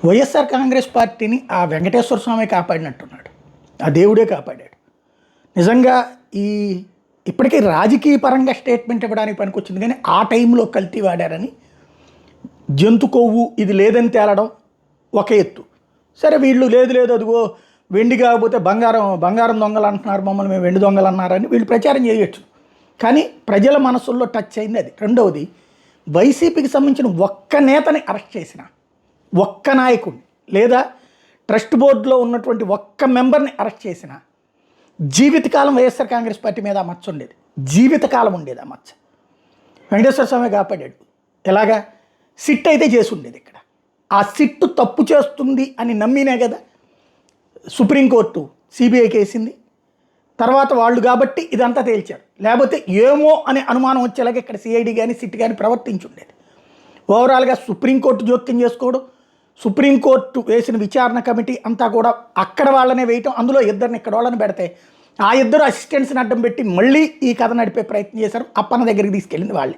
వైఎస్ఆర్ కాంగ్రెస్ పార్టీని ఆ వెంకటేశ్వర స్వామి కాపాడినట్టున్నాడు. ఆ దేవుడే కాపాడాడు. నిజంగా ఇప్పటికీ రాజకీయ పరంగా స్టేట్మెంట్ ఇవ్వడానికి పనికొచ్చింది, కానీ ఆ టైంలో కల్తీ వాడారని జంతు కొవ్వు ఇది లేదని తేలడం ఒక ఎత్తు. సరే వీళ్ళు లేదు అదిగో వెండి కాకపోతే బంగారం దొంగలు అంటున్నారు, మమ్మల్ని మేము వెండి దొంగలు అన్నారని వీళ్ళు ప్రచారం చేయొచ్చు. కానీ ప్రజల మనసుల్లో టచ్ అయింది అది. రెండవది, వైసీపీకి సంబంధించిన ఒక్క నేతని అరెస్ట్ చేసిన, ఒక్క నాయకుడిని లేదా ట్రస్ట్ బోర్డులో ఉన్నటువంటి ఒక్క మెంబర్ని అరెస్ట్ చేసిన జీవితకాలం వైఎస్ఆర్ కాంగ్రెస్ పార్టీ మీద ఆ మచ్చ ఉండేది. జీవితకాలం ఉండేది ఆ మచ్చ. వెంకటేశ్వర స్వామి కాపాడాడు. ఎలాగా? సిట్ అయితే చేసి ఉండేది. ఇక్కడ ఆ సిట్టు తప్పు చేస్తుంది అని నమ్మినే కదా సుప్రీంకోర్టు సిబిఐకి వేసింది. తర్వాత వాళ్ళు కాబట్టి ఇదంతా తేల్చారు. లేకపోతే ఏమో అనే అనుమానం వచ్చేలాగా ఇక్కడ సిఐడి కానీ సిట్ కానీ ప్రవర్తించి ఉండేది. ఓవరాల్గా సుప్రీంకోర్టు జోక్యం చేసుకోవడం, సుప్రీంకోర్టు వేసిన విచారణ కమిటీ అంతా కూడా అక్కడ వాళ్ళనే వేయటం, అందులో ఇద్దరిని ఇక్కడ వాళ్ళని పెడితే ఆ ఇద్దరు అసిస్టెంట్స్ని అడ్డం పెట్టి మళ్ళీ ఈ కథ నడిపే ప్రయత్నం చేశారు. అప్పన్న దగ్గరికి తీసుకెళ్ళింది వాళ్ళే.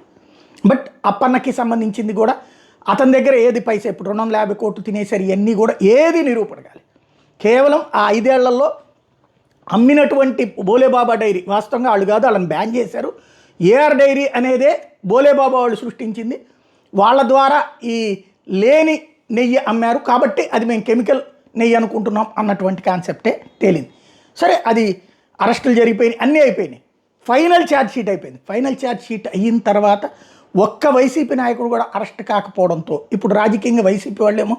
బట్ అప్పన్నకి సంబంధించింది కూడా అతని దగ్గర ఏది పైసా, ఇప్పుడు 250 కోట్లు తినేశారు, ఇవన్నీ కూడా ఏది నిరూపణగాలి. కేవలం ఆ 5 ఏళ్లలో అమ్మినటువంటి బోలేబాబా డైరీ, వాస్తవంగా వాళ్ళు కాదు, వాళ్ళని బ్యాన్ చేశారు. ఏఆర్ డైరీ అనేదే బోలేబాబా వాళ్ళు సృష్టించింది. వాళ్ళ ద్వారా ఈ లేని నెయ్యి అమ్మారు కాబట్టి అది మేము కెమికల్ నెయ్యి అనుకుంటున్నాం అన్నటువంటి కాన్సెప్టే తేలింది. సరే, అది అరెస్టులు జరిగిపోయినాయి, అన్నీ అయిపోయినాయి. ఫైనల్ ఛార్జ్ షీట్ అయిపోయింది. ఫైనల్ ఛార్జ్ షీట్ అయిన తర్వాత ఒక్క వైసీపీ నాయకుడు కూడా అరెస్ట్ కాకపోవడంతో ఇప్పుడు రాజకీయంగా వైసీపీ వాళ్ళేమో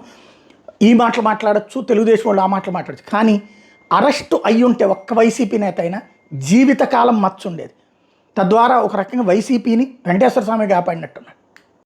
ఈ మాటలు మాట్లాడచ్చు, తెలుగుదేశం వాళ్ళు ఆ మాటలు మాట్లాడచ్చు. కానీ అరెస్టు అయ్యి ఉంటే ఒక్క వైసీపీ నేత అయినా జీవితకాలం మచ్చ ఉండేది. తద్వారా ఒక రకంగా వైసీపీని వెంకటేశ్వర స్వామి కాపాడినట్టున్నాడు.